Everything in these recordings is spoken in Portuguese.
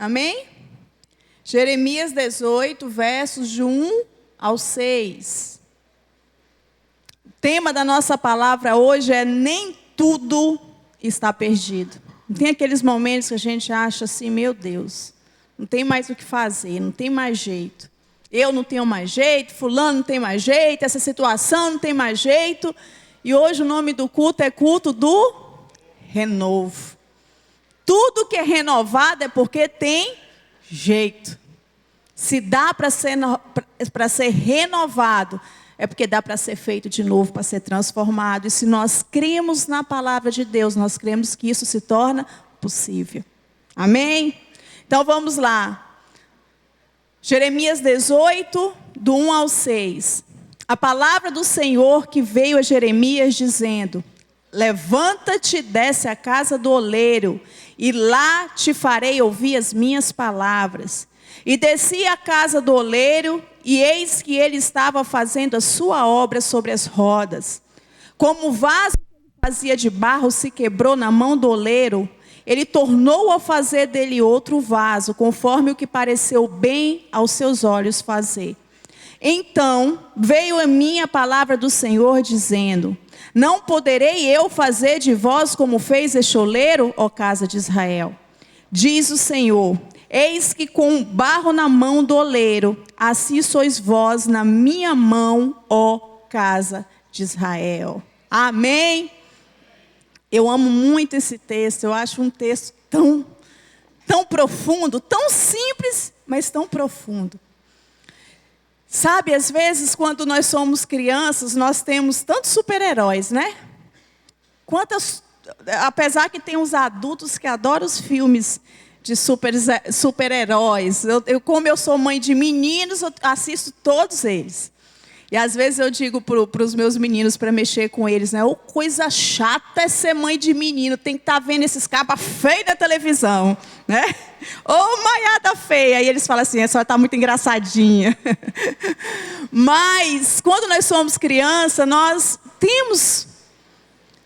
Amém? Jeremias 18, versos de 1 ao 6. O tema da nossa palavra hoje é: nem tudo está perdido. Não tem aqueles momentos que a gente acha assim, meu Deus, não tem mais o que fazer, não tem mais jeito. Eu não tenho mais jeito, fulano não tem mais jeito, essa situação não tem mais jeito. E hoje o nome do culto é culto do renovo. Tudo que é renovado é porque tem jeito. Se dá para ser renovado, é porque dá para ser feito de novo, para ser transformado. E se nós cremos na palavra de Deus, nós cremos que isso se torna possível. Amém? Então vamos lá. Jeremias 18, do 1 ao 6. A palavra do Senhor que veio a Jeremias dizendo: levanta-te e desce à casa do oleiro, e lá te farei ouvir as minhas palavras. E desci à casa do oleiro, e eis que ele estava fazendo a sua obra sobre as rodas. Como o vaso que ele fazia de barro se quebrou na mão do oleiro, ele tornou a fazer dele outro vaso, conforme o que pareceu bem aos seus olhos fazer. Então veio a mim a palavra do Senhor, dizendo: não poderei eu fazer de vós como fez este oleiro, ó casa de Israel? Diz o Senhor: eis que com o barro na mão do oleiro, assim sois vós na minha mão, ó casa de Israel. Amém? Eu amo muito esse texto, eu acho um texto tão profundo, tão simples, mas tão profundo. Sabe, às vezes quando nós somos crianças, nós temos tantos super-heróis, né? Apesar que tem uns adultos que adoram os filmes de super-heróis. Como eu sou mãe de meninos, eu assisto todos eles. E às vezes eu digo para os meus meninos, para mexer com eles, né? Oh, coisa chata é ser mãe de menino, tem que estar vendo esses cabas feios da televisão, né? Ô, maiada feia. E eles falam assim: a senhora está muito engraçadinha. Mas, quando nós somos criança, nós temos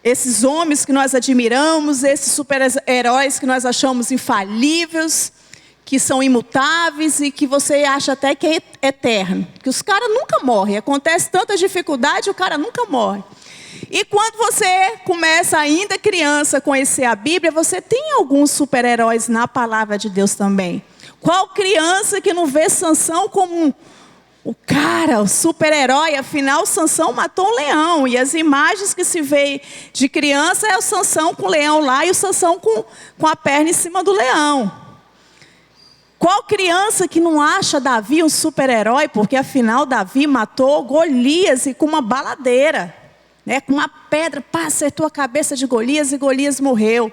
esses homens que nós admiramos, esses super-heróis que nós achamos infalíveis, que são imutáveis e que você acha até que é eterno. Que os caras nunca morrem. Acontece tanta dificuldade, o cara nunca morre. E quando você começa ainda criança a conhecer a Bíblia, você tem alguns super-heróis na palavra de Deus também. Qual criança que não vê Sansão como o cara, o super-herói? Afinal, Sansão matou um leão. E as imagens que se vê de criança é o Sansão com o leão lá e o Sansão com a perna em cima do leão. Qual criança que não acha Davi um super-herói? Porque afinal Davi matou Golias e com uma baladeira, né? Com uma pedra, acertou a cabeça de Golias e Golias morreu.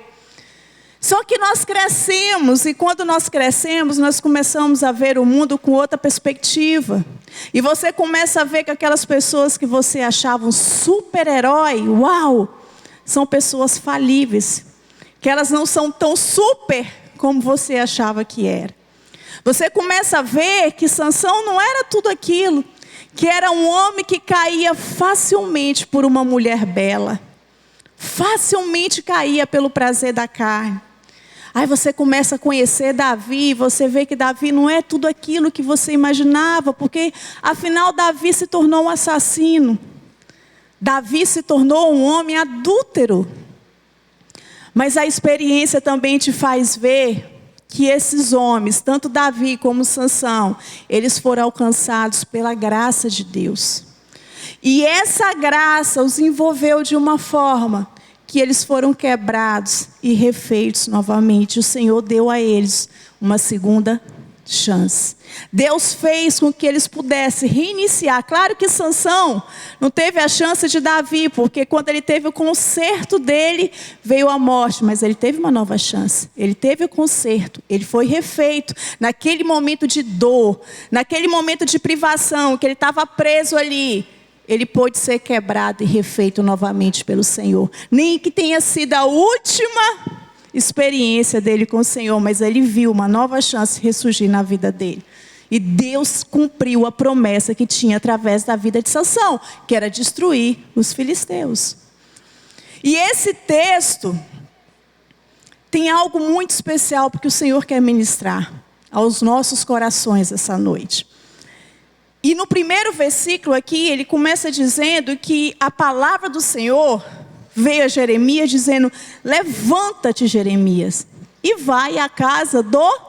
Só que nós crescemos, e quando nós crescemos, nós começamos a ver o mundo com outra perspectiva. E você começa a ver que aquelas pessoas que você achava um super-herói, uau, são pessoas falíveis. Que elas não são tão super como você achava que era. Você começa a ver que Sansão não era tudo aquilo, que era um homem que caía facilmente por uma mulher bela. Facilmente caía pelo prazer da carne. Aí você começa a conhecer Davi, você vê que Davi não é tudo aquilo que você imaginava, porque afinal Davi se tornou um assassino. Davi se tornou um homem adúltero. Mas a experiência também te faz ver que esses homens, tanto Davi como Sansão, eles foram alcançados pela graça de Deus. E essa graça os envolveu de uma forma que eles foram quebrados e refeitos novamente. O Senhor deu a eles uma segunda chance. Deus fez com que eles pudessem reiniciar. Claro que Sansão não teve a chance de Davi, porque quando ele teve o conserto dele, veio a morte, mas ele teve uma nova chance. Ele teve o conserto, ele foi refeito. Naquele momento de dor, naquele momento de privação, que ele estava preso ali, ele pôde ser quebrado e refeito novamente pelo Senhor. Nem que tenha sido a última experiência dele com o Senhor, mas ele viu uma nova chance ressurgir na vida dele. E Deus cumpriu a promessa que tinha através da vida de Sansão, que era destruir os filisteus. E esse texto tem algo muito especial porque o Senhor quer ministrar aos nossos corações essa noite. E no primeiro versículo aqui, ele começa dizendo que a palavra do Senhor veio a Jeremias dizendo: levanta-te, Jeremias, e vai à casa do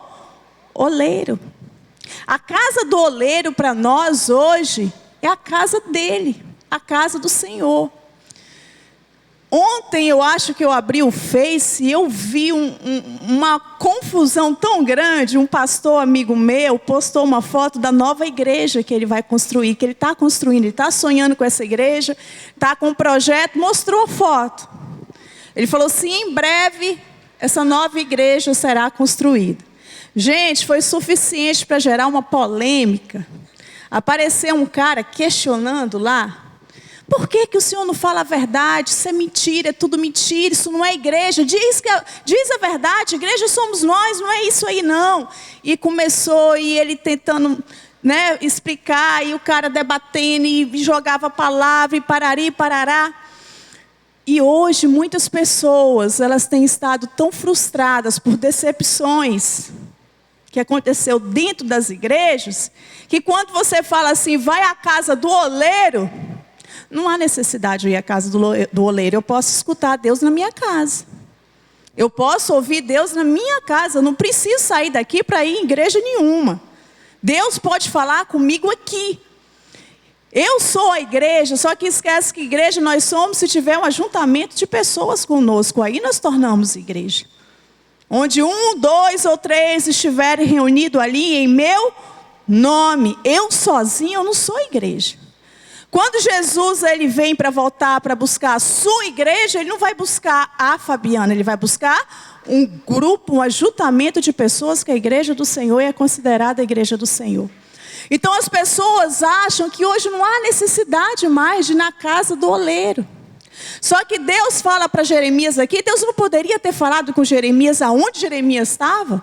oleiro. A casa do oleiro para nós hoje é a casa dele, a casa do Senhor. Ontem eu acho que eu abri o Face e eu vi uma confusão tão grande. Um pastor amigo meu postou uma foto da nova igreja que ele vai construir, que ele está construindo, ele está sonhando com essa igreja, está com um projeto, mostrou a foto. Ele falou assim: em breve essa nova igreja será construída. Gente, foi suficiente para gerar uma polêmica. Apareceu um cara questionando lá: por que o senhor não fala a verdade? Isso é mentira, é tudo mentira, isso não é igreja. Diz a verdade, igreja somos nós, não é isso aí não. E começou, e ele tentando, né, explicar, e o cara debatendo, e jogava a palavra, e parari, parará. E hoje muitas pessoas, elas têm estado tão frustradas por decepções que aconteceu dentro das igrejas, que quando você fala assim, vai à casa do oleiro, não há necessidade de ir à casa do oleiro. Eu posso escutar Deus na minha casa. Eu posso ouvir Deus na minha casa. Eu não preciso sair daqui para ir em igreja nenhuma. Deus pode falar comigo aqui. Eu sou a igreja, só que esquece que igreja nós somos se tiver um ajuntamento de pessoas conosco. Aí nós tornamos igreja. Onde 1, 2 ou 3 estiverem reunidos ali em meu nome. Eu sozinho, eu não sou igreja. Quando Jesus ele vem para voltar para buscar a sua igreja, ele não vai buscar a Fabiana, ele vai buscar um grupo, um ajuntamento de pessoas que a igreja do Senhor é considerada a igreja do Senhor. Então as pessoas acham que hoje não há necessidade mais de ir na casa do oleiro. Só que Deus fala para Jeremias aqui, Deus não poderia ter falado com Jeremias aonde Jeremias estava?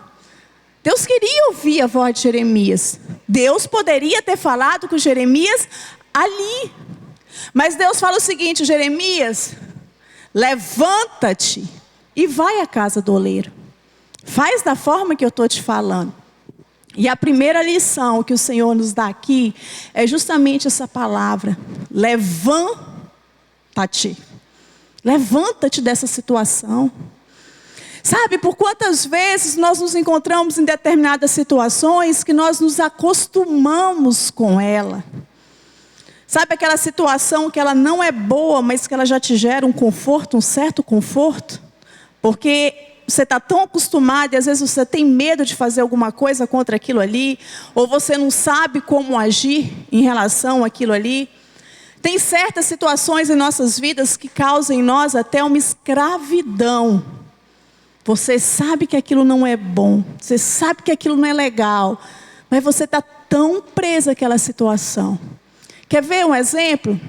Deus queria ouvir a voz de Jeremias. Deus poderia ter falado com Jeremias ali. Mas Deus fala o seguinte: Jeremias, levanta-te e vai à casa do oleiro. Faz da forma que eu estou te falando. E a primeira lição que o Senhor nos dá aqui é justamente essa palavra: levanta-te. Levanta-te dessa situação. Sabe, por quantas vezes nós nos encontramos em determinadas situações que nós nos acostumamos com ela. Sabe aquela situação que ela não é boa, mas que ela já te gera um conforto, um certo conforto? Porque você está tão acostumado e às vezes você tem medo de fazer alguma coisa contra aquilo ali, ou você não sabe como agir em relação àquilo ali. Tem certas situações em nossas vidas que causam em nós até uma escravidão. Você sabe que aquilo não é bom, você sabe que aquilo não é legal, mas você está tão preso àquela situação. Quer ver um exemplo?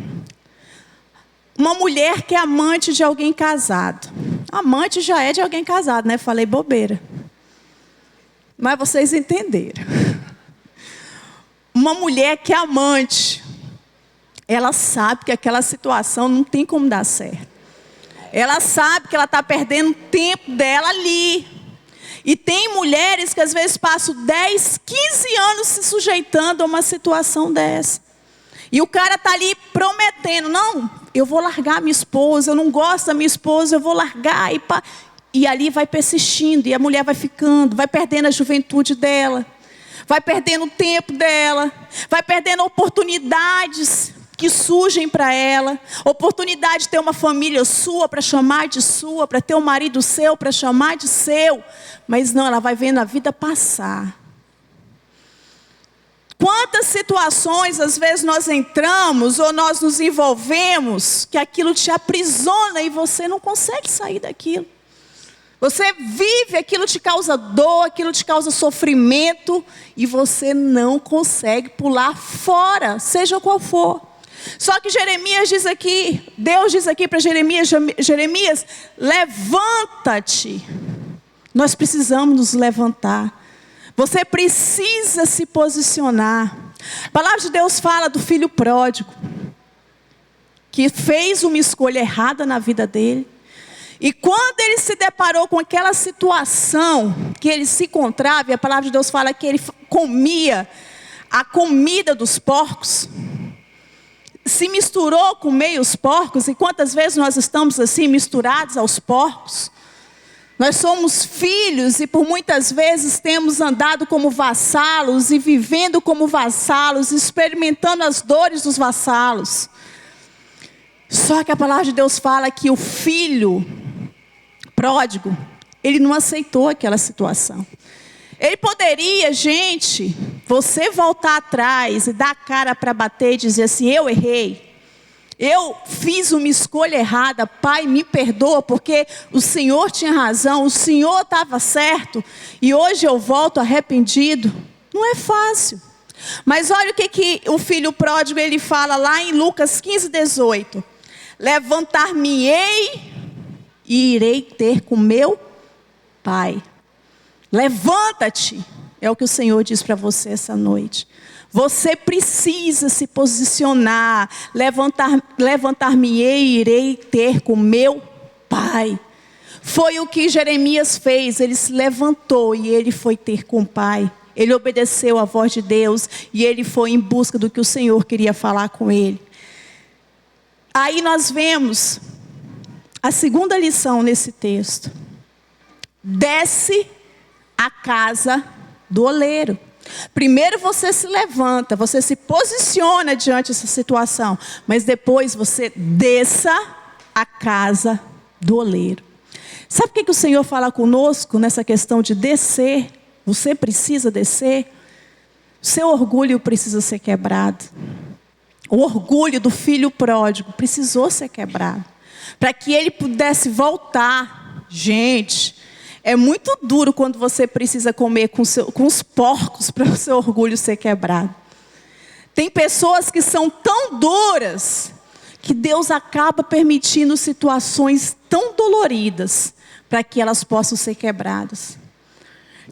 Uma mulher que é amante de alguém casado. Amante já é de alguém casado, né? Falei bobeira. Mas vocês entenderam. Uma mulher que é amante, ela sabe que aquela situação não tem como dar certo. Ela sabe que ela está perdendo o tempo dela ali. E tem mulheres que às vezes passam 10, 15 anos se sujeitando a uma situação dessa. E o cara está ali prometendo: não, eu vou largar minha esposa, eu não gosto da minha esposa, eu vou largar. E ali vai persistindo, e a mulher vai ficando, vai perdendo a juventude dela, vai perdendo o tempo dela, vai perdendo oportunidades que surgem para ela, oportunidade de ter uma família sua para chamar de sua, para ter um marido seu para chamar de seu, mas não, ela vai vendo a vida passar. Quantas situações às vezes nós entramos ou nós nos envolvemos que aquilo te aprisiona e você não consegue sair daquilo. Você vive, aquilo te causa dor, aquilo te causa sofrimento e você não consegue pular fora, seja qual for. Só que Jeremias diz aqui, Deus diz aqui para Jeremias: Jeremias, levanta-te. Nós precisamos nos levantar. Você precisa se posicionar. A palavra de Deus fala do filho pródigo, que fez uma escolha errada na vida dele. E quando ele se deparou com aquela situação que ele se encontrava, e a palavra de Deus fala que ele comia a comida dos porcos, se misturou com meio os porcos, e quantas vezes nós estamos assim misturados aos porcos? Nós somos filhos e por muitas vezes temos andado como vassalos e vivendo como vassalos, experimentando as dores dos vassalos. Só que a palavra de Deus fala que o filho pródigo, ele não aceitou aquela situação. Ele poderia, gente, você voltar atrás e dar a cara para bater e dizer assim: eu errei. Eu fiz uma escolha errada, Pai, me perdoa, porque o Senhor tinha razão, o Senhor estava certo, e hoje eu volto arrependido. Não é fácil. Mas olha o que o filho pródigo ele fala lá em Lucas 15:18. Levantar-me-ei e irei ter com meu Pai. Levanta-te, é o que o Senhor diz para você essa noite. Você precisa se posicionar. Levantar-me-ei e irei ter com meu Pai. Foi o que Jeremias fez. Ele se levantou e ele foi ter com o Pai. Ele obedeceu à voz de Deus e ele foi em busca do que o Senhor queria falar com ele. Aí nós vemos a segunda lição nesse texto. Desce a casa do oleiro. Primeiro você se levanta, você se posiciona diante dessa situação, mas depois você desça a casa do oleiro. Sabe o que o Senhor fala conosco nessa questão de descer? Você precisa descer. Seu orgulho precisa ser quebrado. O orgulho do filho pródigo precisou ser quebrado, para que ele pudesse voltar. Gente, é muito duro quando você precisa comer com os porcos para o seu orgulho ser quebrado. Tem pessoas que são tão duras que Deus acaba permitindo situações tão doloridas para que elas possam ser quebradas.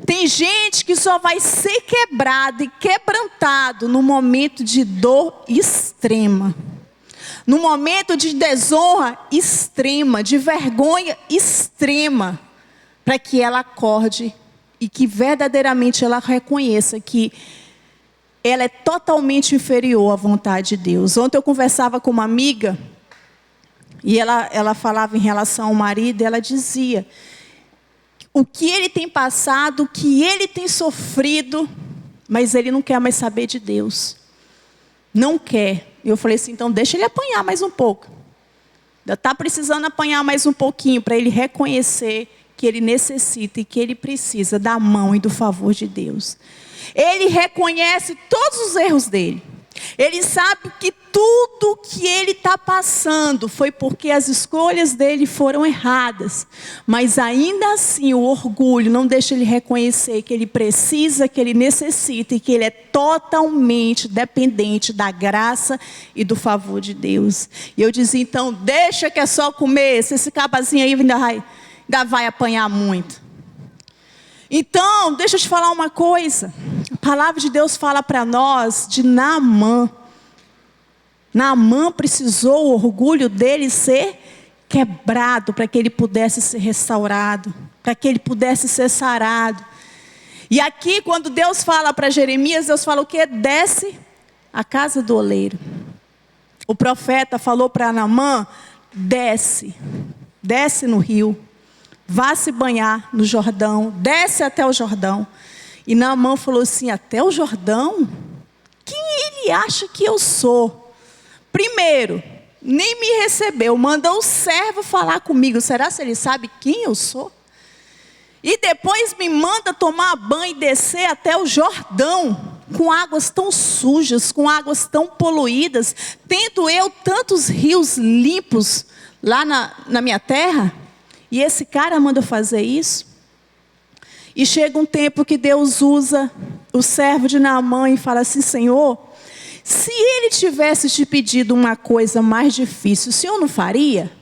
Tem gente que só vai ser quebrado e quebrantado no momento de dor extrema. No momento de desonra extrema, de vergonha extrema. Para que ela acorde e que verdadeiramente ela reconheça que ela é totalmente inferior à vontade de Deus. Ontem eu conversava com uma amiga e ela falava em relação ao marido e ela dizia o que ele tem passado, o que ele tem sofrido, mas ele não quer mais saber de Deus. Não quer. Eu falei assim, então deixa ele apanhar mais um pouco. Ainda está precisando apanhar mais um pouquinho para ele reconhecer que ele necessita e que ele precisa da mão e do favor de Deus. Ele reconhece todos os erros dele. Ele sabe que tudo que ele está passando foi porque as escolhas dele foram erradas. Mas ainda assim o orgulho não deixa ele reconhecer que ele precisa, que ele necessita e que ele é totalmente dependente da graça e do favor de Deus. E eu dizia, então deixa que é só comer, se esse cabazinho aí ainda vai apanhar muito. Então, deixa eu te falar uma coisa. A palavra de Deus fala para nós de Naamã. Naamã precisou o orgulho dele ser quebrado para que ele pudesse ser restaurado, para que ele pudesse ser sarado. E aqui, quando Deus fala para Jeremias, Deus fala o quê? Desce a casa do oleiro. O profeta falou para Naamã, desce no rio. Vá se banhar no Jordão, desce até o Jordão. E Naamã falou assim, até o Jordão? Quem ele acha que eu sou? Primeiro, nem me recebeu, mandou o servo falar comigo. Será que ele sabe quem eu sou? E depois me manda tomar banho e descer até o Jordão, com águas tão sujas, com águas tão poluídas, tendo eu tantos rios limpos lá na minha terra. E esse cara manda fazer isso. E chega um tempo que Deus usa o servo de Naamã e fala assim, Senhor, se ele tivesse te pedido uma coisa mais difícil, o Senhor não faria?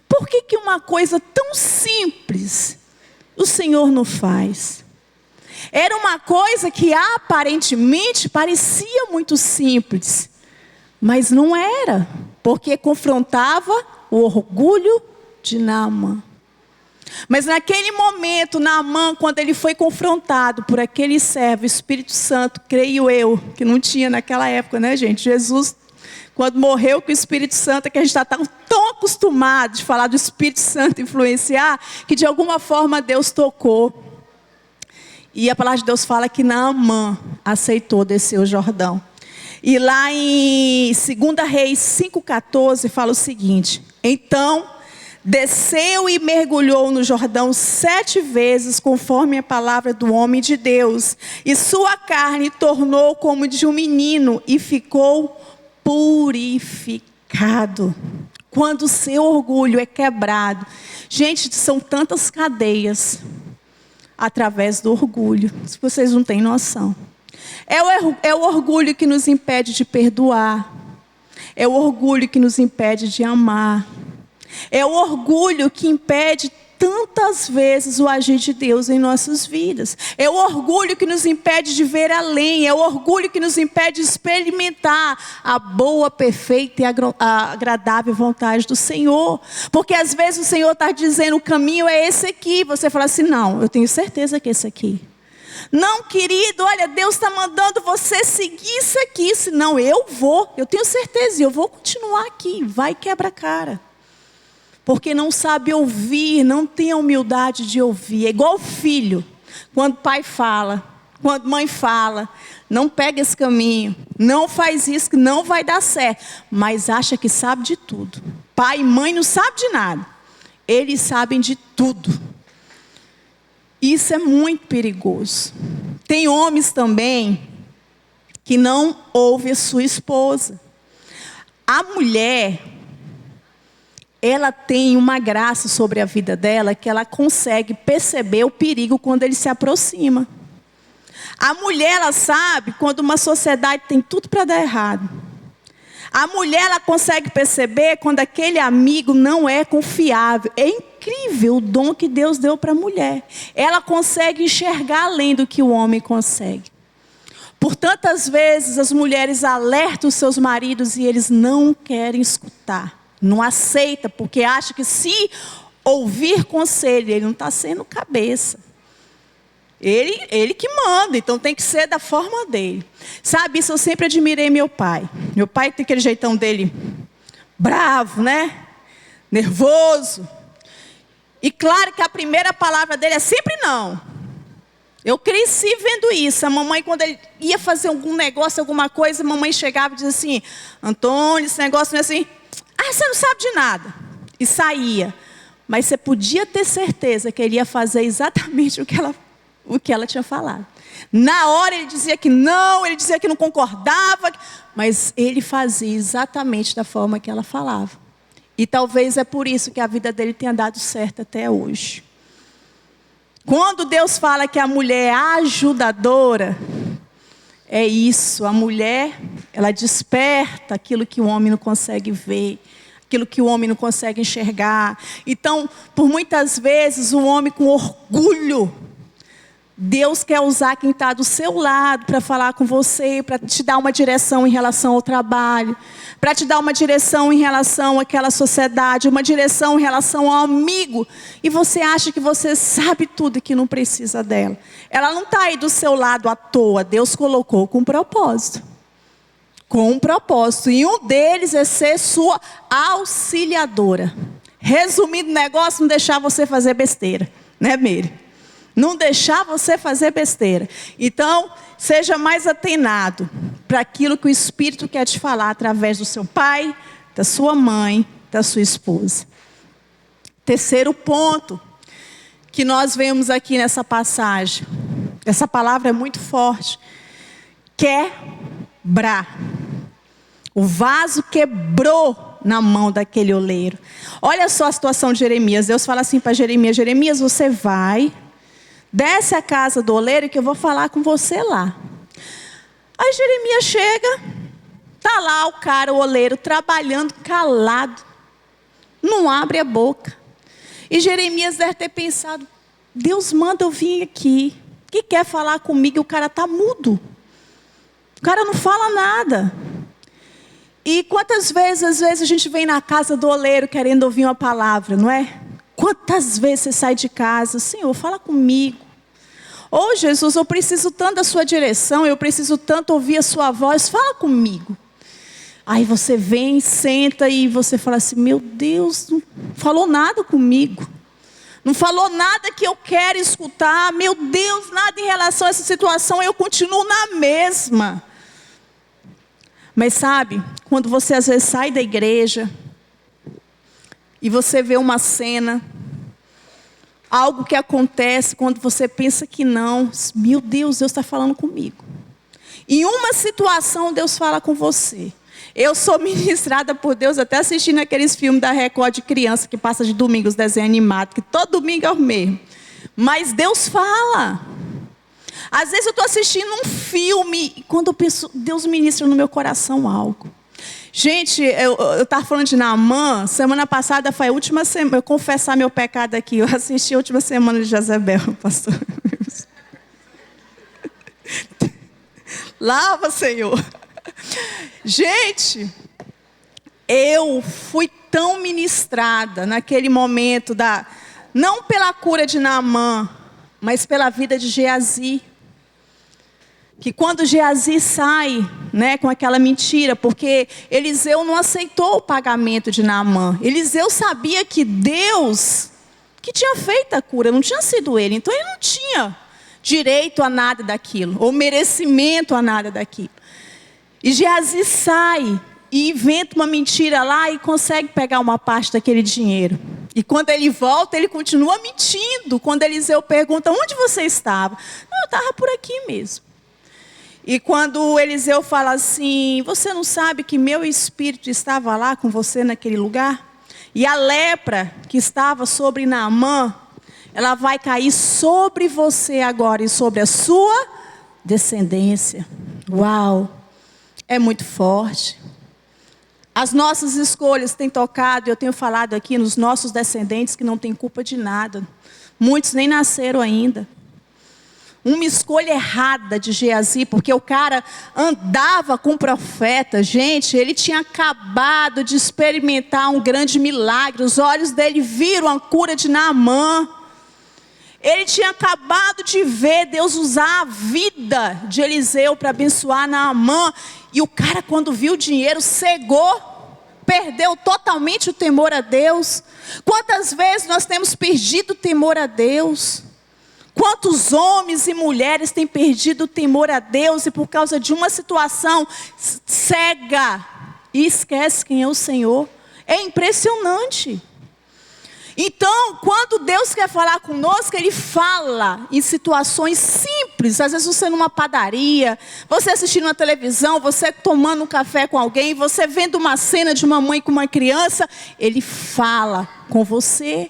Por que uma coisa tão simples o Senhor não faz? Era uma coisa que aparentemente parecia muito simples, mas não era, porque confrontava o orgulho de Naamã. Mas naquele momento, Naamã, quando ele foi confrontado por aquele servo, o Espírito Santo, creio eu, que não tinha naquela época, né, gente? Jesus, quando morreu com o Espírito Santo, é que a gente está tão acostumado de falar do Espírito Santo influenciar, que de alguma forma Deus tocou. E a palavra de Deus fala que Naamã aceitou descer o Jordão. E lá em 2 Reis 5,14 fala o seguinte: então desceu e mergulhou no Jordão 7 vezes, conforme a palavra do homem de Deus. E sua carne tornou como de um menino e ficou purificado. Quando o seu orgulho é quebrado. Gente, são tantas cadeias através do orgulho. Se vocês não têm noção. É o orgulho que nos impede de perdoar. É o orgulho que nos impede de amar. É o orgulho que impede tantas vezes o agir de Deus em nossas vidas. É o orgulho que nos impede de ver além. É o orgulho que nos impede de experimentar a boa, perfeita e agradável vontade do Senhor. Porque às vezes o Senhor está dizendo: o caminho é esse aqui. Você fala assim: não, eu tenho certeza que é esse aqui. Não, querido, olha, Deus está mandando você seguir isso aqui. Senão eu tenho certeza, e eu vou continuar aqui. Vai, quebra a cara. Porque não sabe ouvir, não tem a humildade de ouvir. É igual filho, quando pai fala, quando mãe fala: não pega esse caminho, não faz isso que não vai dar certo. Mas acha que sabe de tudo. Pai e mãe não sabem de nada. Eles sabem de tudo. Isso é muito perigoso. Tem homens também que não ouvem a sua esposa. A mulher, ela tem uma graça sobre a vida dela, que ela consegue perceber o perigo quando ele se aproxima. A mulher, ela sabe quando uma sociedade tem tudo para dar errado. A mulher, ela consegue perceber quando aquele amigo não é confiável. É incrível o dom que Deus deu para a mulher. Ela consegue enxergar além do que o homem consegue. Por tantas vezes as mulheres alertam os seus maridos e eles não querem escutar. Não aceita, porque acha que se ouvir conselho, ele não está sendo cabeça. Ele que manda, então tem que ser da forma dele. Sabe, isso eu sempre admirei meu pai. Meu pai tem aquele jeitão dele bravo, né? Nervoso. E claro que a primeira palavra dele é sempre não. Eu cresci vendo isso. A mamãe, quando ele ia fazer algum negócio, alguma coisa, a mamãe chegava e dizia assim: Antônio, esse negócio não é assim. Ah, você não sabe de nada. E saía. Mas você podia ter certeza que ele ia fazer exatamente o que ela tinha falado. Na hora ele dizia que não, ele dizia que não concordava, mas ele fazia exatamente da forma que ela falava. E talvez é por isso que a vida dele tenha dado certo até hoje. Quando Deus fala que a mulher é ajudadora, é isso, a mulher, ela desperta aquilo que o homem não consegue ver, aquilo que o homem não consegue enxergar. Então, por muitas vezes, o homem com orgulho, Deus quer usar quem está do seu lado para falar com você, para te dar uma direção em relação ao trabalho, para te dar uma direção em relação àquela sociedade, uma direção em relação ao amigo. E você acha que você sabe tudo e que não precisa dela. Ela não está aí do seu lado à toa. Deus colocou com um propósito. Com um propósito. E um deles é ser sua auxiliadora. Resumindo o negócio, não deixar você fazer besteira. Né, Meire? Não deixar você fazer besteira. Então, seja mais atenado para aquilo que o Espírito quer te falar através do seu pai, da sua mãe, da sua esposa. Terceiro ponto que nós vemos aqui nessa passagem. Essa palavra é muito forte. Quebrar. O vaso quebrou na mão daquele oleiro. Olha só a situação de Jeremias. Deus fala assim para Jeremias: Jeremias, você vai... desce a casa do oleiro que eu vou falar com você lá. Aí Jeremias chega, está lá o cara, o oleiro, trabalhando calado. Não abre a boca. E Jeremias deve ter pensado: Deus manda eu vir aqui. Que quer falar comigo? O cara está mudo. O cara não fala nada. E quantas vezes, às vezes a gente vem na casa do oleiro querendo ouvir uma palavra, não é? Quantas vezes você sai de casa, Senhor, fala comigo. Ou Jesus, eu preciso tanto da sua direção, eu preciso tanto ouvir a sua voz, fala comigo. Aí você vem, senta e você fala assim, meu Deus, não falou nada comigo. Não falou nada que eu quero escutar, meu Deus, nada em relação a essa situação, eu continuo na mesma. Mas sabe, quando você às vezes sai da igreja e você vê uma cena, algo que acontece quando você pensa que não, meu Deus, Deus está falando comigo. Em uma situação Deus fala com você. Eu sou ministrada por Deus até assistindo aqueles filmes da Record de criança que passa de domingo, os desenhos animados, que todo domingo é o mesmo. Mas Deus fala. Às vezes eu estou assistindo um filme e quando eu penso, Deus ministra no meu coração algo. Gente, eu estava falando de Naamã, semana passada foi a última semana, eu confessar meu pecado aqui, eu assisti a última semana de Jezabel, pastor. Lava, Senhor. Gente, eu fui tão ministrada naquele momento, não pela cura de Naamã, mas pela vida de Geazi. Que quando Geazi sai, né, com aquela mentira, porque Eliseu não aceitou o pagamento de Naamã. Eliseu sabia que Deus, que tinha feito a cura, não tinha sido ele. Então ele não tinha direito a nada daquilo, ou merecimento a nada daquilo. E Geazi sai e inventa uma mentira lá e consegue pegar uma parte daquele dinheiro. E quando ele volta, ele continua mentindo. Quando Eliseu pergunta, onde você estava? Não, eu estava por aqui mesmo. E quando Eliseu fala assim, você não sabe que meu espírito estava lá com você naquele lugar? E a lepra que estava sobre Naamã, ela vai cair sobre você agora e sobre a sua descendência. Uau! É muito forte. As nossas escolhas têm tocado, eu tenho falado aqui, nos nossos descendentes que não têm culpa de nada. Muitos nem nasceram ainda. Uma escolha errada de Geazi, porque o cara andava com o profeta. Gente, ele tinha acabado de experimentar um grande milagre. Os olhos dele viram a cura de Naamã. Ele tinha acabado de ver Deus usar a vida de Eliseu para abençoar Naamã. E o cara, quando viu o dinheiro, cegou, perdeu totalmente o temor a Deus. Quantas vezes nós temos perdido o temor a Deus? Quantos homens e mulheres têm perdido o temor a Deus e por causa de uma situação cega e esquece quem é o Senhor? É impressionante. Então, quando Deus quer falar conosco, Ele fala em situações simples. Às vezes você numa padaria, você assistindo uma televisão, você tomando um café com alguém, você vendo uma cena de uma mãe com uma criança, Ele fala com você.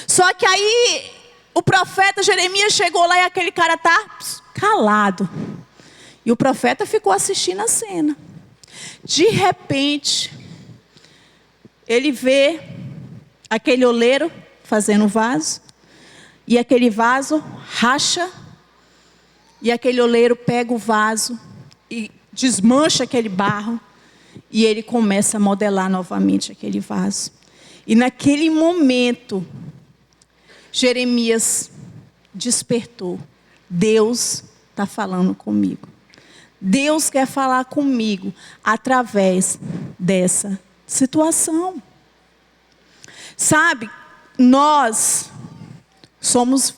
Só que aí, o profeta Jeremias chegou lá e aquele cara está calado. E o profeta ficou assistindo a cena. De repente, ele vê aquele oleiro fazendo vaso, e aquele vaso racha, e aquele oleiro pega o vaso e desmancha aquele barro, e ele começa a modelar novamente aquele vaso. E naquele momento, Jeremias despertou. Deus está falando comigo. Deus quer falar comigo através dessa situação. Sabe, nós somos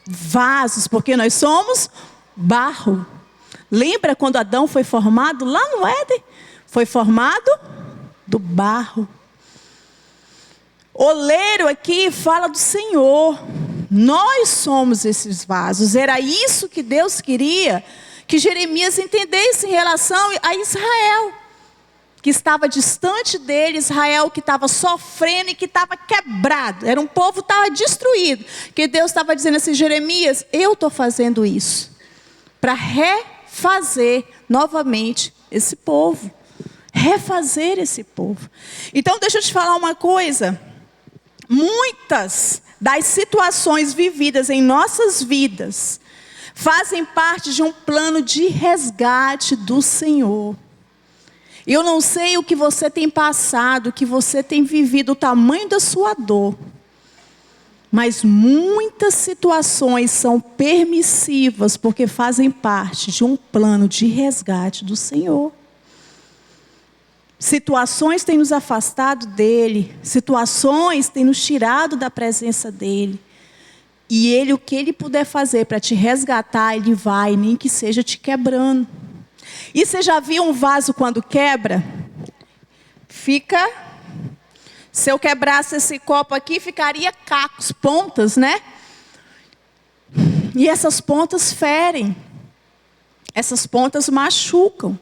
vasos, porque nós somos barro. Lembra quando Adão foi formado lá no Éden? Foi formado do barro. Oleiro aqui fala do Senhor. Nós somos esses vasos. Era isso que Deus queria que Jeremias entendesse em relação a Israel, que estava distante dele, Israel que estava sofrendo e que estava quebrado. Era um povo que estava destruído. Que Deus estava dizendo assim, Jeremias, eu estou fazendo isso para refazer novamente esse povo. Refazer esse povo. Então deixa eu te falar uma coisa. Muitas das situações vividas em nossas vidas fazem parte de um plano de resgate do Senhor. Eu não sei o que você tem passado, o que você tem vivido, o tamanho da sua dor. Mas muitas situações são permissivas porque fazem parte de um plano de resgate do Senhor. Situações têm nos afastado dele, situações têm nos tirado da presença dele. E ele, o que ele puder fazer para te resgatar, ele vai, nem que seja te quebrando. E você já viu um vaso quando quebra? Se eu quebrasse esse copo aqui, ficaria cacos, pontas, né? E essas pontas ferem. Essas pontas machucam.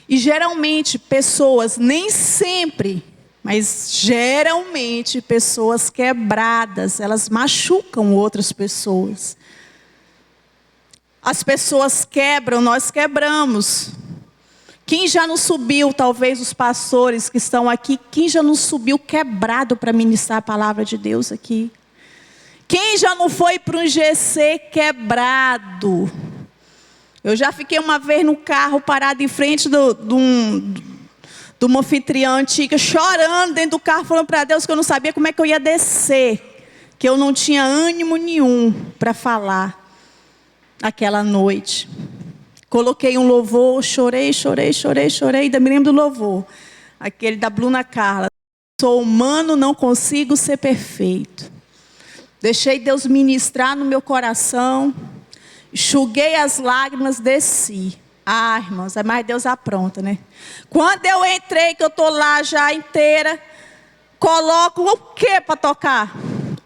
E geralmente pessoas, nem sempre, mas geralmente pessoas quebradas, elas machucam outras pessoas. As pessoas quebram, nós quebramos. Quem já não subiu, talvez os pastores que estão aqui, quem já não subiu quebrado para ministrar a palavra de Deus aqui? Quem já não foi para um GC quebrado? Eu já fiquei uma vez no carro parado em frente de uma anfitriã antiga, chorando dentro do carro, falando para Deus que eu não sabia como é que eu ia descer, que eu não tinha ânimo nenhum para falar aquela noite. Coloquei um louvor, chorei, ainda me lembro do louvor, aquele da Bruna Carla. Sou humano, não consigo ser perfeito. Deixei Deus ministrar no meu coração, enxuguei as lágrimas, desci. Ah, irmãos, é mais Deus apronta, né? Quando eu entrei, que eu estou lá já inteira, coloco o que para tocar?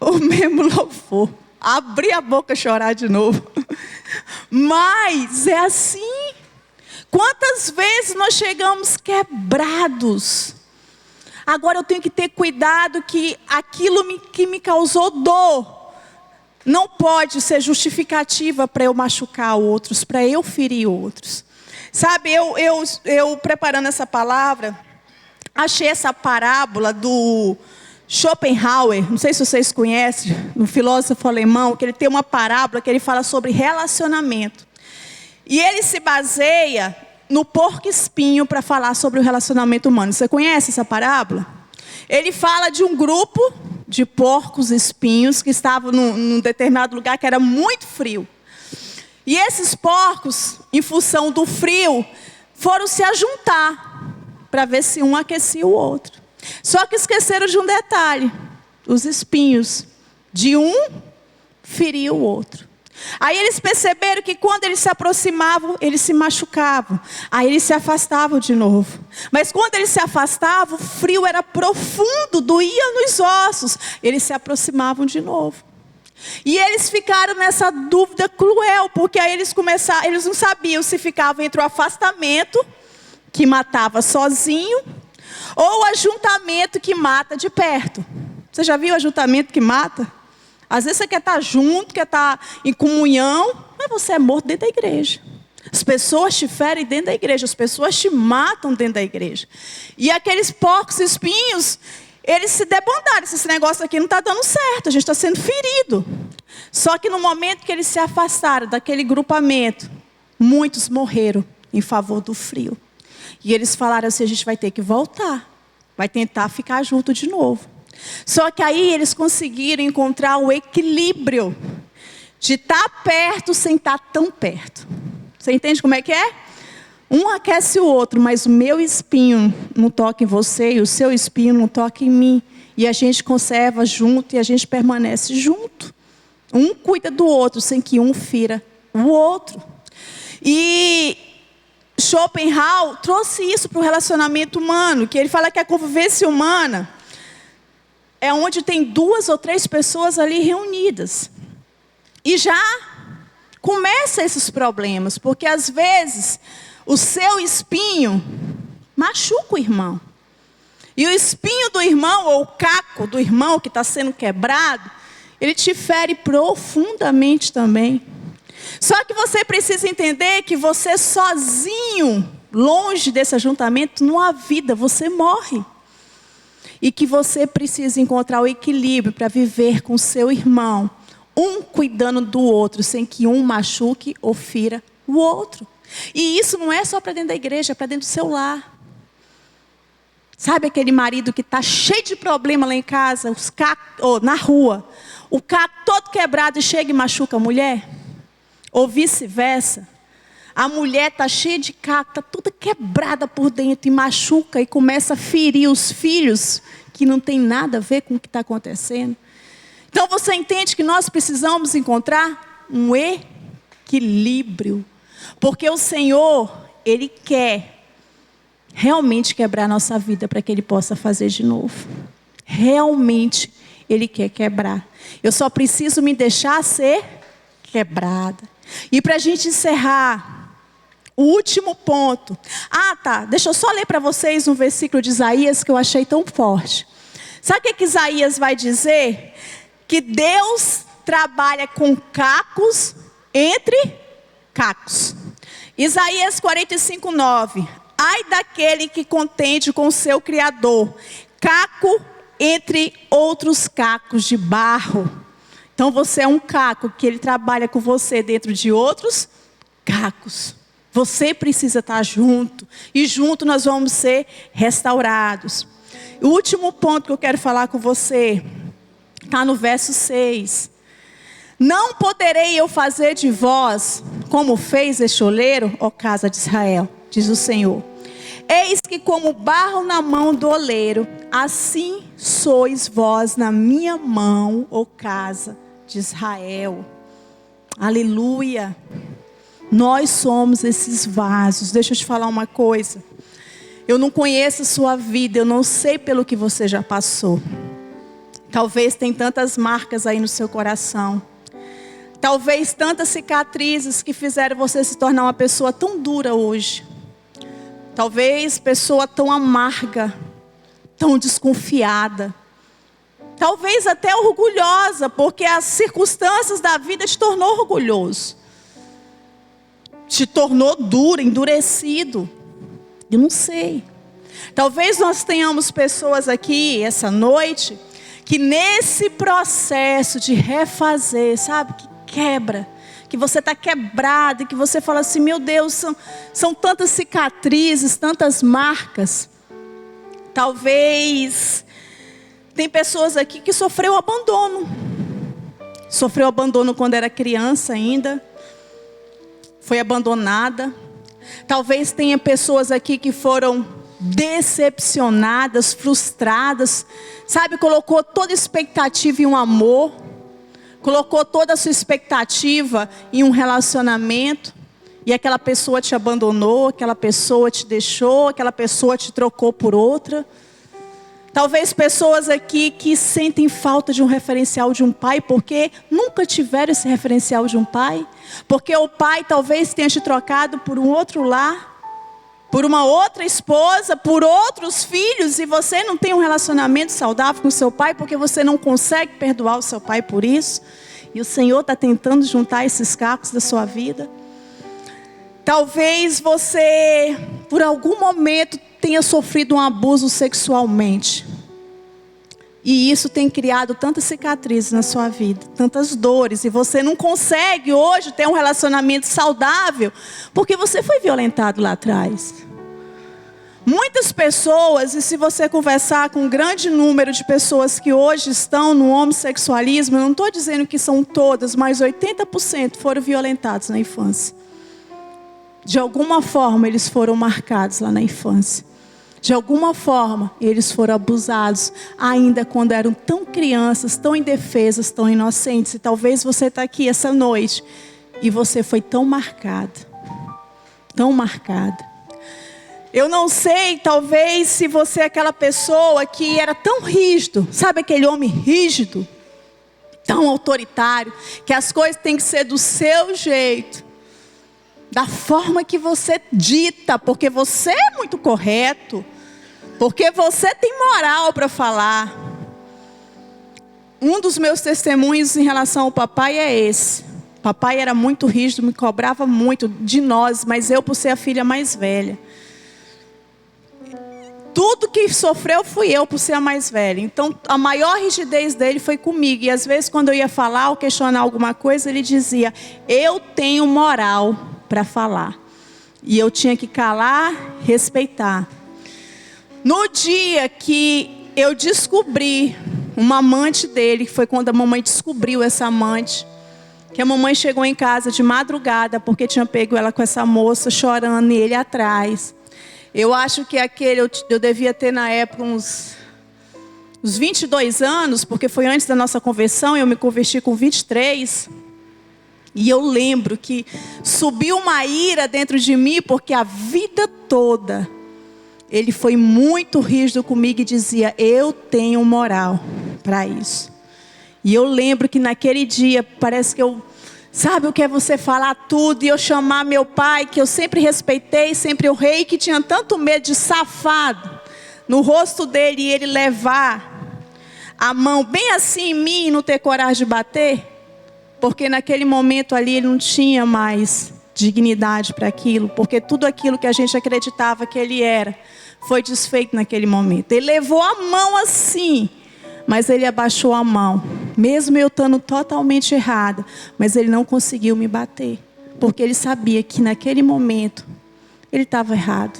O mesmo louvor. Abri a boca e chorar de novo. Mas é assim. Quantas vezes nós chegamos quebrados? Agora eu tenho que ter cuidado que aquilo que me causou dor não pode ser justificativa para eu machucar outros, para eu ferir outros. Sabe, eu preparando essa palavra, achei essa parábola do Schopenhauer, não sei se vocês conhecem, um filósofo alemão, que ele tem uma parábola que ele fala sobre relacionamento. E ele se baseia no porco-espinho para falar sobre o relacionamento humano. Você conhece essa parábola? Ele fala de um grupo de porcos-espinhos que estavam num determinado lugar que era muito frio. E esses porcos, em função do frio, foram se ajuntar para ver se um aquecia o outro. Só que esqueceram de um detalhe: os espinhos de um feriam o outro. Aí eles perceberam que quando eles se aproximavam, eles se machucavam. Aí eles se afastavam de novo. Mas quando eles se afastavam, o frio era profundo, doía nos ossos. Eles se aproximavam de novo. E eles ficaram nessa dúvida cruel, porque aí eles não sabiam se ficavam entre o afastamento, que matava sozinho, ou o ajuntamento que mata de perto. Você já viu o ajuntamento que mata? Às vezes você quer estar junto, quer estar em comunhão, mas você é morto dentro da igreja. As pessoas te ferem dentro da igreja, as pessoas te matam dentro da igreja. E aqueles porcos espinhos, eles se debandaram. Esse negócio aqui não está dando certo, a gente está sendo ferido. Só que no momento que eles se afastaram daquele grupamento, muitos morreram em favor do frio. E eles falaram assim: a gente vai ter que voltar, vai tentar ficar junto de novo. Só que aí eles conseguiram encontrar o equilíbrio de estar perto sem estar tão perto. Você entende como é que é? Um aquece o outro, mas o meu espinho não toca em você e o seu espinho não toca em mim. E a gente conserva junto e a gente permanece junto. Um cuida do outro sem que um fira o outro. E Schopenhauer trouxe isso para o relacionamento humano, que ele fala que a convivência humana é onde tem 2 ou 3 pessoas ali reunidas. E já começa esses problemas, porque às vezes o seu espinho machuca o irmão. E o espinho do irmão, ou o caco do irmão que está sendo quebrado, ele te fere profundamente também. Só que você precisa entender que você sozinho, longe desse ajuntamento, não há vida, você morre. E que você precisa encontrar o equilíbrio para viver com seu irmão, um cuidando do outro, sem que um machuque ou fira o outro. E isso não é só para dentro da igreja, é para dentro do seu lar. Sabe aquele marido que está cheio de problema lá em casa, na rua, o caco todo quebrado e chega e machuca a mulher? Ou vice-versa. A mulher está cheia de caco, está toda quebrada por dentro e machuca e começa a ferir os filhos, que não tem nada a ver com o que está acontecendo. Então você entende que nós precisamos encontrar um equilíbrio. Porque o Senhor, Ele quer realmente quebrar a nossa vida para que Ele possa fazer de novo. Realmente Ele quer quebrar. Eu só preciso me deixar ser quebrada. E para a gente encerrar, o último ponto. Deixa eu só ler para vocês um versículo de Isaías que eu achei tão forte. Sabe o que Isaías vai dizer? Que Deus trabalha com cacos entre cacos. Isaías 45:9. Ai daquele que contende com o seu Criador, caco entre outros cacos de barro. Então você é um caco que Ele trabalha com você dentro de outros cacos. Você precisa estar junto. E junto nós vamos ser restaurados. O último ponto que eu quero falar com você está no verso 6. Não poderei eu fazer de vós como fez este oleiro, ó casa de Israel, diz o Senhor. Eis que como barro na mão do oleiro, assim sois vós na minha mão, ó casa de Israel. Aleluia. Nós somos esses vasos. Deixa eu te falar uma coisa. Eu não conheço a sua vida, eu não sei pelo que você já passou. Talvez tem tantas marcas aí no seu coração. Talvez tantas cicatrizes que fizeram você se tornar uma pessoa tão dura hoje. Talvez pessoa tão amarga, tão desconfiada. Talvez até orgulhosa, porque as circunstâncias da vida te tornou orgulhoso. Te tornou duro, endurecido. Eu não sei. Talvez nós tenhamos pessoas aqui essa noite que nesse processo de refazer, sabe, que quebra, que você está quebrado e que você fala assim, meu Deus, são tantas cicatrizes, tantas marcas. Talvez tem pessoas aqui que sofreu abandono. Sofreu abandono quando era criança ainda. Foi abandonada. Talvez tenha pessoas aqui que foram decepcionadas, frustradas. Sabe, colocou toda expectativa em um amor. Colocou toda a sua expectativa em um relacionamento. E aquela pessoa te abandonou, aquela pessoa te deixou, aquela pessoa te trocou por outra. Talvez pessoas aqui que sentem falta de um referencial de um pai, porque nunca tiveram esse referencial de um pai. Porque o pai talvez tenha te trocado por um outro lar, por uma outra esposa, por outros filhos, e você não tem um relacionamento saudável com o seu pai, porque você não consegue perdoar o seu pai por isso. E o Senhor está tentando juntar esses cacos da sua vida. Talvez você, por algum momento, tenha sofrido um abuso sexualmente. E isso tem criado tantas cicatrizes na sua vida, tantas dores. E você não consegue hoje ter um relacionamento saudável, porque você foi violentado lá atrás. Muitas pessoas, e se você conversar com um grande número de pessoas que hoje estão no homossexualismo, eu não estou dizendo que são todas, mas 80% foram violentados na infância. De alguma forma eles foram marcados lá na infância. De alguma forma eles foram abusados, ainda quando eram tão crianças, tão indefesas, tão inocentes. E talvez você está aqui essa noite e você foi tão marcada. Tão marcada. Eu não sei, talvez, se você é aquela pessoa que era tão rígido. Sabe aquele homem rígido? Tão autoritário, que as coisas têm que ser do seu jeito. Da forma que você dita, porque você é muito correto, porque você tem moral para falar. Um dos meus testemunhos em relação ao papai é esse. Papai era muito rígido, me cobrava muito de nós, mas eu por ser a filha mais velha. Tudo que sofreu fui eu por ser a mais velha. Então a maior rigidez dele foi comigo. E às vezes quando eu ia falar ou questionar alguma coisa, ele dizia, eu tenho moral para falar. E eu tinha que calar, respeitar. No dia que eu descobri uma amante dele, foi quando a mamãe descobriu essa amante, que a mamãe chegou em casa de madrugada, porque tinha pego ela com essa moça chorando e ele atrás. Eu acho que eu devia ter na época uns 22 anos, porque foi antes da nossa conversão, eu me converti com 23. E eu lembro que subiu uma ira dentro de mim, porque a vida toda ele foi muito rígido comigo e dizia: eu tenho moral para isso. E eu lembro que naquele dia, parece que sabe o que é você falar tudo e eu chamar meu pai, que eu sempre respeitei, sempre honrei, que tinha tanto medo de safado no rosto dele e ele levar a mão bem assim em mim e não ter coragem de bater, porque naquele momento ali ele não tinha mais dignidade para aquilo, porque tudo aquilo que a gente acreditava que ele era, foi desfeito naquele momento. Ele levou a mão assim, mas ele abaixou a mão, mesmo eu estando totalmente errada, mas ele não conseguiu me bater, porque ele sabia que naquele momento ele estava errado,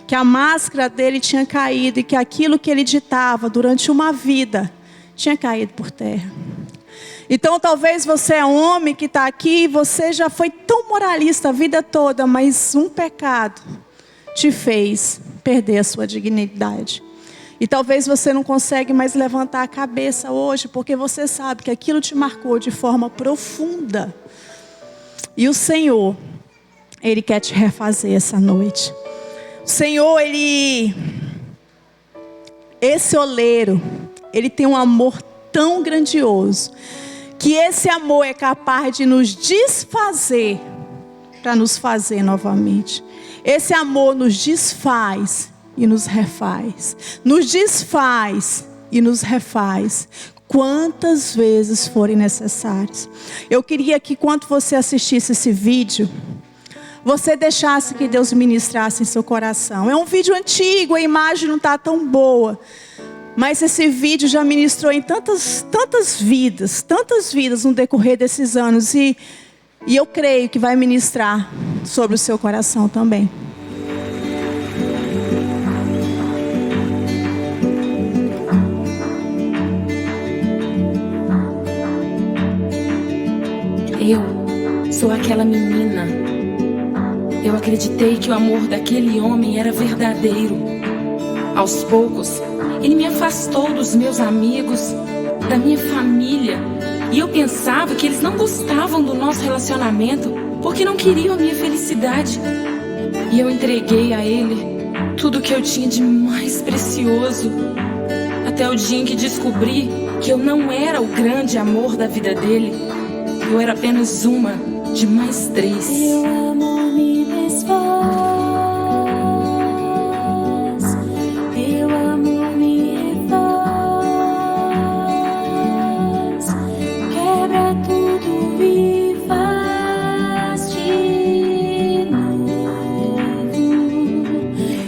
que a máscara dele tinha caído e que aquilo que ele ditava durante uma vida tinha caído por terra. Então talvez você é homem que está aqui, você já foi tão moralista a vida toda, mas um pecado te fez perder a sua dignidade. E talvez você não consegue mais levantar a cabeça hoje, porque você sabe que aquilo te marcou de forma profunda. E o Senhor, Ele quer te refazer essa noite. O Senhor, esse oleiro, Ele tem um amor tão grandioso, que esse amor é capaz de nos desfazer para nos fazer novamente. Esse amor nos desfaz e nos refaz. Nos desfaz e nos refaz. Quantas vezes forem necessárias. Eu queria que quando você assistisse esse vídeo, você deixasse que Deus ministrasse em seu coração. É um vídeo antigo, a imagem não está tão boa. Mas esse vídeo já ministrou em tantas vidas no decorrer desses anos. E eu creio que vai ministrar sobre o seu coração também. Eu sou aquela menina. Eu acreditei que o amor daquele homem era verdadeiro. Aos poucos, ele me afastou dos meus amigos, da minha família. E eu pensava que eles não gostavam do nosso relacionamento, porque não queriam a minha felicidade. E eu entreguei a ele tudo que eu tinha de mais precioso. Até o dia em que descobri que eu não era o grande amor da vida dele. Eu era apenas uma de mais 3. Teu amor me desfaz, teu amor me refaz, quebra tudo e faz de novo,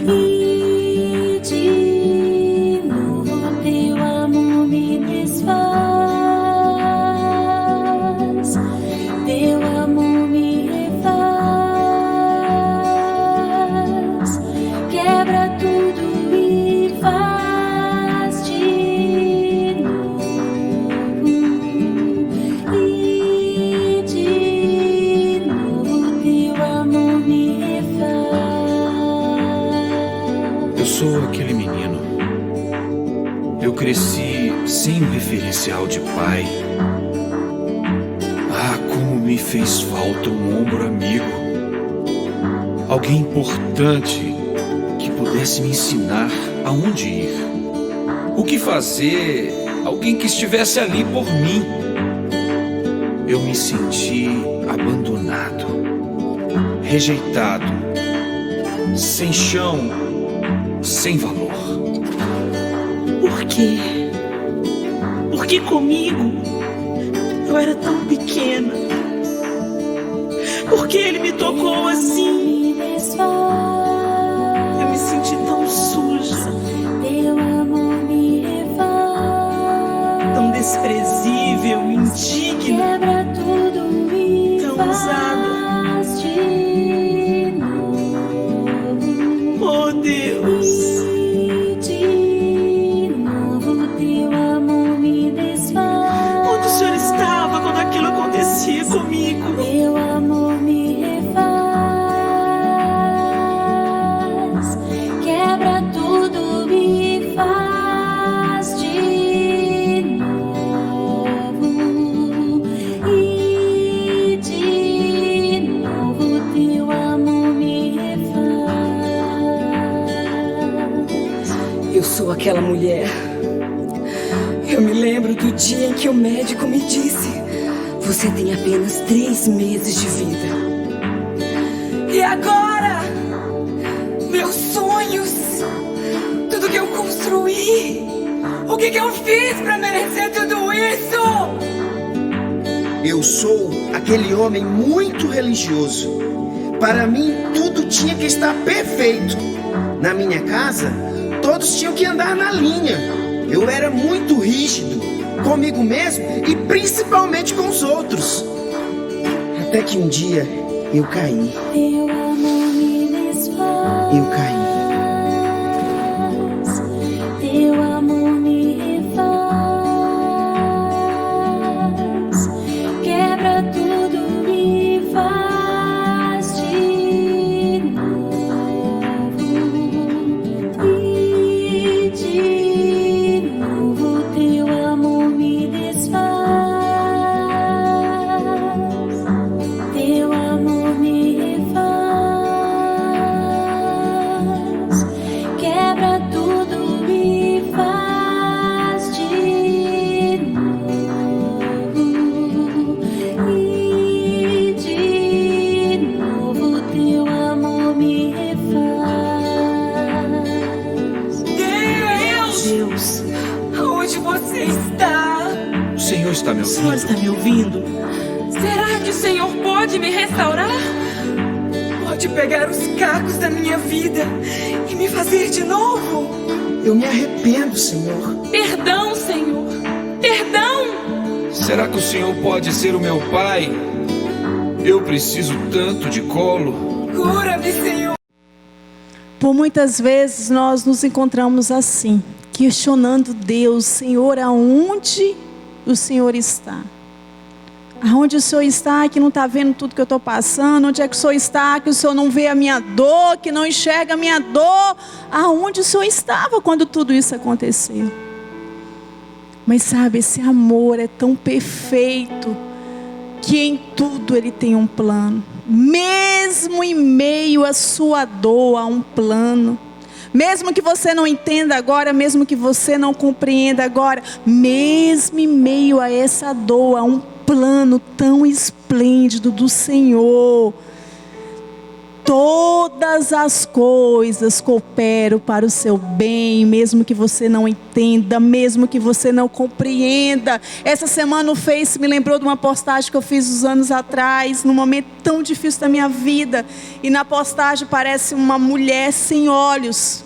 e de novo teu amor me desfaz. Teu amor me refaz, quebra tudo e faz de novo, e de novo teu amor me refaz. Eu sou aquele menino. Eu cresci sem um referencial de pai. Me fez falta um ombro amigo, alguém importante que pudesse me ensinar aonde ir, o que fazer, alguém que estivesse ali por mim. Eu me senti abandonado, rejeitado, sem chão, sem valor. Por quê? Por que comigo? Eu era tão pequena. Por que ele me tocou assim? Eu me senti tão suja, tão desprezível, indigna, tão usada. Oh Deus, aquela mulher. Eu me lembro do dia em que o médico me disse: você tem apenas 3 meses de vida. E agora, meus sonhos, tudo que eu construí, o que eu fiz pra merecer tudo isso? Eu sou aquele homem muito religioso. Para mim, tudo tinha que estar perfeito. Na minha casa, todos tinham que andar na linha. Eu era muito rígido, comigo mesmo e principalmente com os outros. Até que um dia, eu caí. Teu amor me desfaz. Eu caí. Teu amor me refaz. Quebra tudo e faz de novo. E de novo teu amor me desfaz. Teu amor me refaz. Quebra tudo e faz de novo. E de novo teu amor me refaz. Deus, onde você está? O Senhor está me O Senhor ouvindo? está me ouvindo? Será que o Senhor pode me restaurar? Pode pegar os cacos da minha vida e me fazer de novo? Eu me arrependo, Senhor. Perdão, Senhor. Perdão. Será que o Senhor pode ser o meu pai? Eu preciso tanto de colo. Cura-me, Senhor. Por muitas vezes nós nos encontramos assim, questionando Deus: Senhor, aonde o Senhor está? Aonde o Senhor está que não está vendo tudo que eu estou passando? Onde é que o Senhor está que o Senhor não vê a minha dor, que não enxerga a minha dor? Aonde o Senhor estava quando tudo isso aconteceu? Mas sabe, esse amor é tão perfeito que em tudo Ele tem um plano. Mesmo em meio à sua dor, há um plano. Mesmo que você não entenda agora, mesmo que você não compreenda agora, mesmo em meio a essa dor, há um plano tão esplêndido do Senhor. Todas as coisas cooperam para o seu bem, mesmo que você não entenda, mesmo que você não compreenda. Essa semana o Face me lembrou de uma postagem que eu fiz uns anos atrás, num momento tão difícil da minha vida. E na postagem parece uma mulher sem olhos.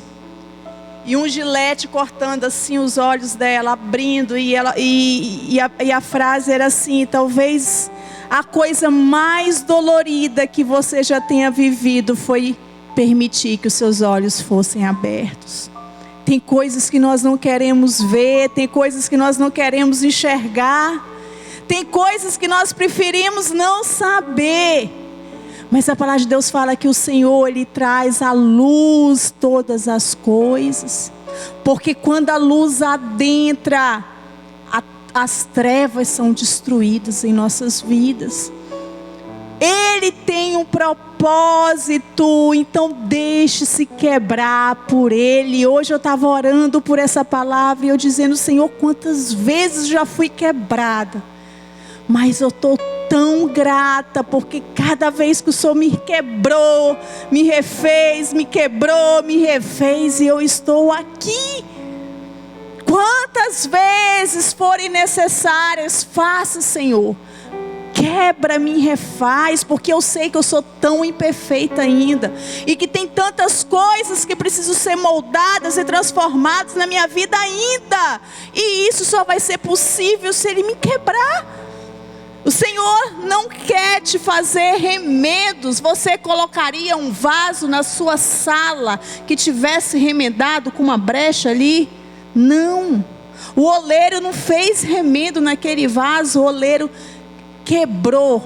E um gilete cortando assim os olhos dela, abrindo. E a frase era assim: talvez a coisa mais dolorida que você já tenha vivido foi permitir que os seus olhos fossem abertos. Tem coisas que nós não queremos ver, tem coisas que nós não queremos enxergar, tem coisas que nós preferimos não saber. Mas a palavra de Deus fala que o Senhor, Ele traz à luz todas as coisas. Porque quando a luz adentra, as trevas são destruídas em nossas vidas. Ele tem um propósito, então deixe-se quebrar por Ele. Hoje eu estava orando por essa palavra e eu dizendo: Senhor, quantas vezes já fui quebrada, mas eu estou tão grata, porque cada vez que o Senhor me quebrou, me refez, me quebrou, me refez, e eu estou aqui. Quantas vezes forem necessárias, faça, Senhor. Quebra-me e refaz, porque eu sei que eu sou tão imperfeita ainda, e que tem tantas coisas que precisam ser moldadas e transformadas na minha vida ainda. E isso só vai ser possível se Ele me quebrar. O Senhor não quer te fazer remendos. Você colocaria um vaso na sua sala que tivesse remendado com uma brecha ali? Não. O oleiro não fez remendo naquele vaso. O oleiro quebrou,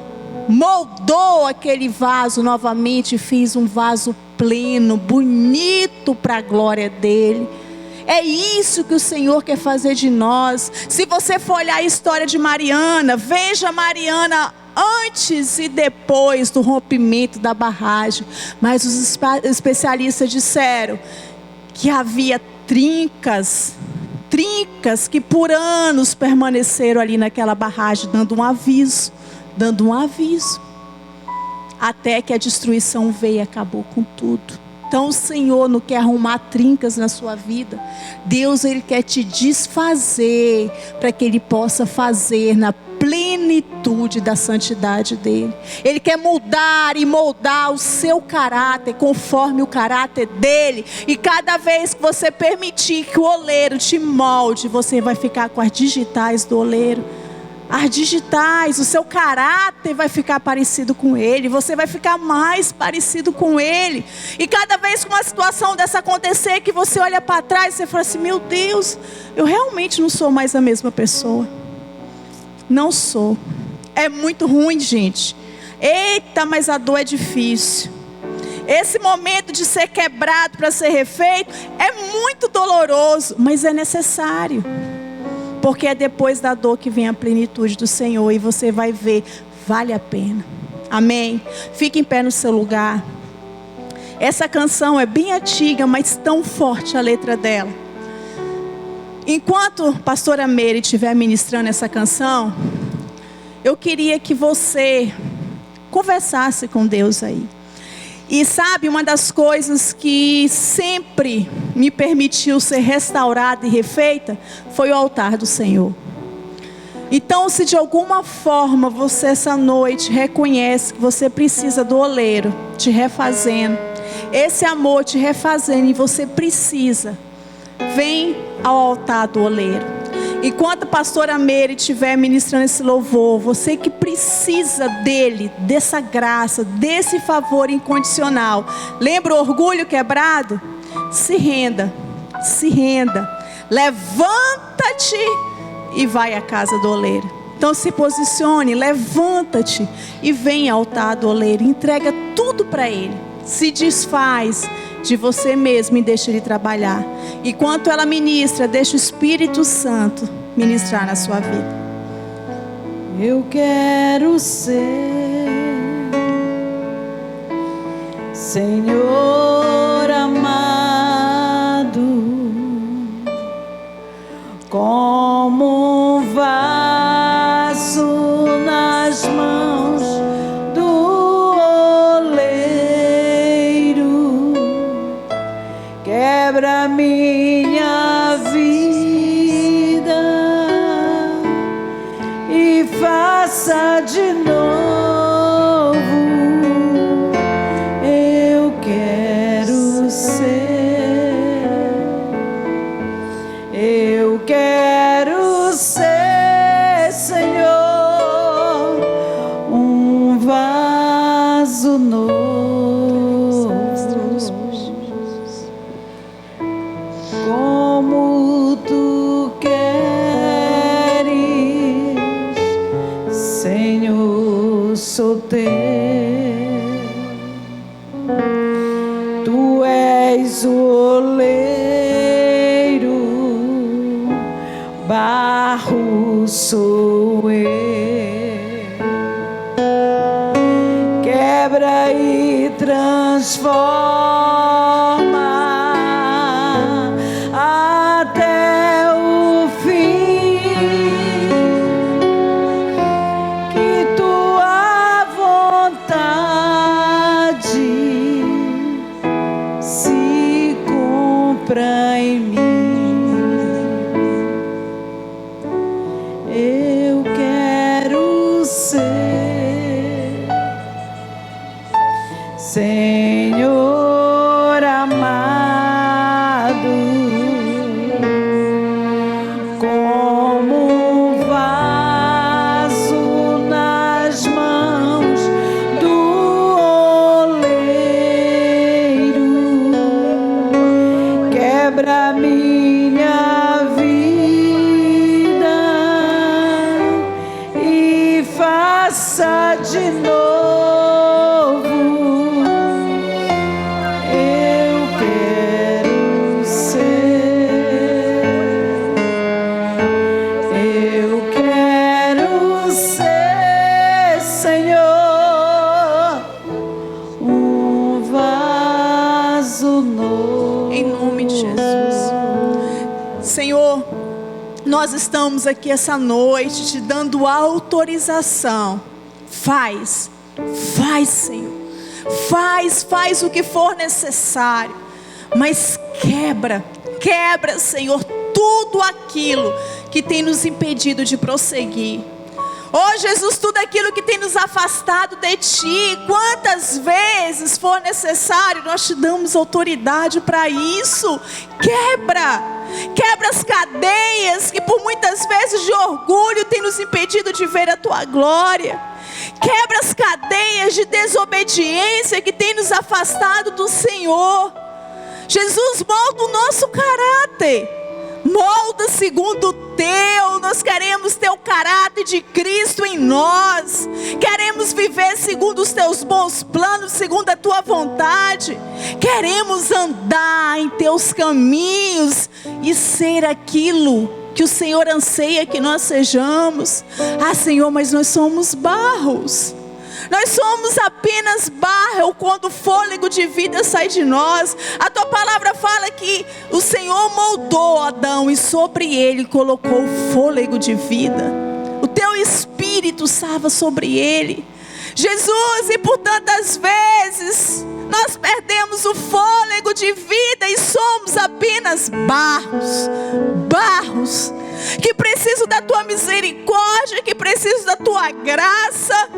moldou aquele vaso novamente e fez um vaso pleno, bonito para a glória dele. É isso que o Senhor quer fazer de nós. Se você for olhar a história de Mariana, veja Mariana antes e depois do rompimento da barragem. Mas os especialistas disseram que havia trincas que por anos permaneceram ali naquela barragem, dando um aviso, até que a destruição veio e acabou com tudo. Então o Senhor não quer arrumar trincas na sua vida. Deus, Ele quer te desfazer, para que Ele possa fazer na plenitude da santidade dEle. Ele quer mudar e moldar o seu caráter, conforme o caráter dEle. E cada vez que você permitir que o oleiro te molde, você vai ficar com as digitais do oleiro. As digitais, o seu caráter vai ficar parecido com Ele. Você vai ficar mais parecido com Ele. E cada vez que uma situação dessa acontecer, que você olha para trás, você fala assim: meu Deus, eu realmente não sou mais a mesma pessoa. Não sou. É muito ruim, gente. Eita, mas a dor é difícil. Esse momento de ser quebrado para ser refeito é muito doloroso, mas é necessário. Porque é depois da dor que vem a plenitude do Senhor. E você vai ver, vale a pena. Amém? Fique em pé no seu lugar. Essa canção é bem antiga, mas tão forte a letra dela. Enquanto a pastora Meire estiver ministrando essa canção, eu queria que você conversasse com Deus aí. E sabe, uma das coisas que sempre me permitiu ser restaurada e refeita foi o altar do Senhor. Então, se de alguma forma você essa noite reconhece que você precisa do oleiro te refazendo, esse amor te refazendo, e você precisa, vem ao altar do oleiro. Enquanto a pastora Meire estiver ministrando esse louvor, você que precisa dele, dessa graça, desse favor incondicional, lembra o orgulho quebrado? Se renda, levanta-te e vai à casa do oleiro. Então se posicione, levanta-te e vem ao altar do oleiro, entrega tudo para ele, se desfaz de você mesmo e deixa ele trabalhar. Enquanto ela ministra, deixa o Espírito Santo ministrar na sua vida. Eu quero ser, Senhor amado, como um vaso nas mãos do oleiro. Quebra minha vida e faça de novo. Eu quero ser, eu quero ser, Senhor, um vaso novo. Como tu queres, Senhor, sou teu. Tu és o oleiro, barro sou eu. Quebra e transforma até o fim, que tua vontade se cumpra em mim. Eu quero ser, Senhor amado, como um vaso nas mãos do oleiro. Quebra minha vida e faça de novo. Eu quero ser, eu quero ser, Senhor, um vaso novo. Em nome de Jesus. estamos aqui essa noite te dando autorização. Faz, Senhor. Faz o que for necessário. Mas quebra, Senhor, tudo aquilo que tem nos impedido de prosseguir. Oh Jesus, tudo aquilo que tem nos afastado de Ti, quantas vezes for necessário, nós te damos autoridade para isso. Quebra as cadeias que por muitas vezes de orgulho tem nos impedido de ver a Tua glória. Quebra as cadeias de desobediência que tem nos afastado do Senhor. Jesus, molda o nosso caráter. Molda segundo o Teu. Nós queremos ter o caráter de Cristo em nós. Queremos viver segundo os Teus bons planos, segundo a Tua vontade. Queremos andar em Teus caminhos e ser aquilo que o Senhor anseia que nós sejamos. Ah, Senhor, mas nós somos barros. Nós somos apenas barro quando o fôlego de vida sai de nós. A Tua palavra fala que o Senhor moldou Adão e sobre ele colocou o fôlego de vida. O Teu Espírito estava sobre ele. Jesus, e por tantas vezes nós perdemos o fôlego de vida e somos apenas barros que precisam da Tua misericórdia, que precisam da Tua graça.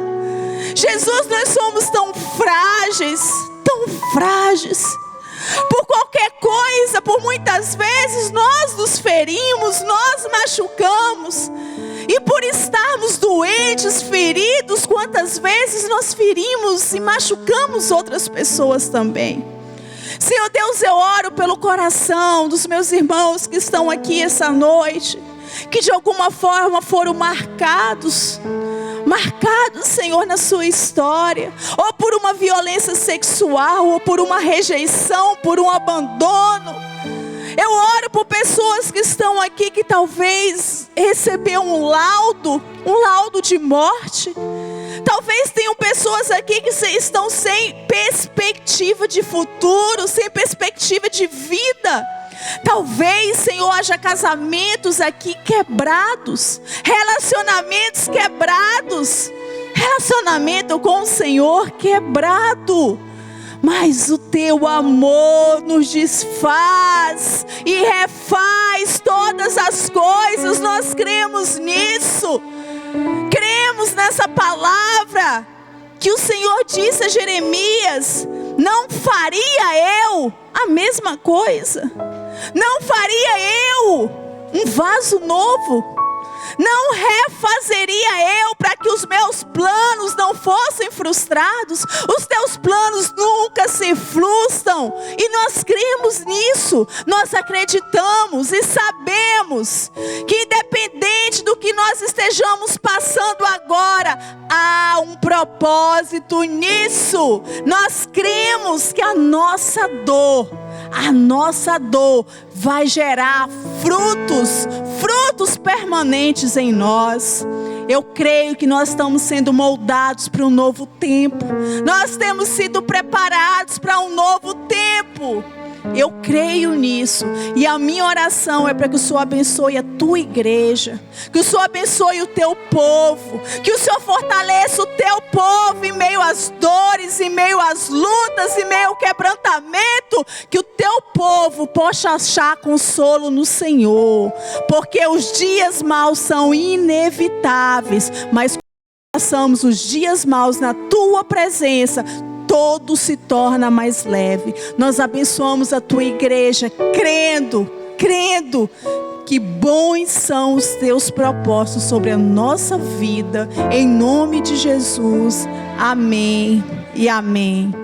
Jesus, nós somos tão frágeis. Por qualquer coisa, por muitas vezes nós nos ferimos, nós machucamos. E por estarmos doentes, feridos, quantas vezes nós ferimos e machucamos outras pessoas também. Senhor Deus, eu oro pelo coração dos meus irmãos que estão aqui essa noite, que de alguma forma foram marcados, Senhor, na sua história, ou por uma violência sexual, ou por uma rejeição, por um abandono. Eu oro por pessoas que estão aqui que talvez receberam um laudo de morte. Talvez tenham pessoas aqui que estão sem perspectiva de futuro, sem perspectiva de vida. Talvez, Senhor, haja casamentos aqui quebrados, relacionamentos quebrados, relacionamento com o Senhor quebrado. Mas o Teu amor nos desfaz e refaz todas as coisas. Nós cremos nisso. Cremos nessa palavra que o Senhor disse a Jeremias: não faria eu a mesma coisa? Não faria eu um vaso novo? Não refazeria eu para que os meus planos não fossem frustrados? Os Teus planos nunca se frustram. E nós cremos nisso. Nós acreditamos e sabemos que independente do que nós estejamos passando agora, há um propósito nisso. Nós cremos que a nossa dor vai gerar frutos permanentes em nós. Eu creio que nós estamos sendo moldados para um novo tempo. Nós temos sido preparados para um novo tempo. Eu creio nisso. E a minha oração é para que o Senhor abençoe a Tua igreja, que o Senhor abençoe o Teu povo, que o Senhor fortaleça o Teu povo em meio às dores, em meio às lutas, em meio ao quebrantamento. Que o Teu povo possa achar consolo no Senhor, porque os dias maus são inevitáveis, mas quando passamos os dias maus na Tua presença, todo se torna mais leve. Nós abençoamos a Tua igreja, crendo que bons são os Teus propósitos sobre a nossa vida. Em nome de Jesus, amém e amém.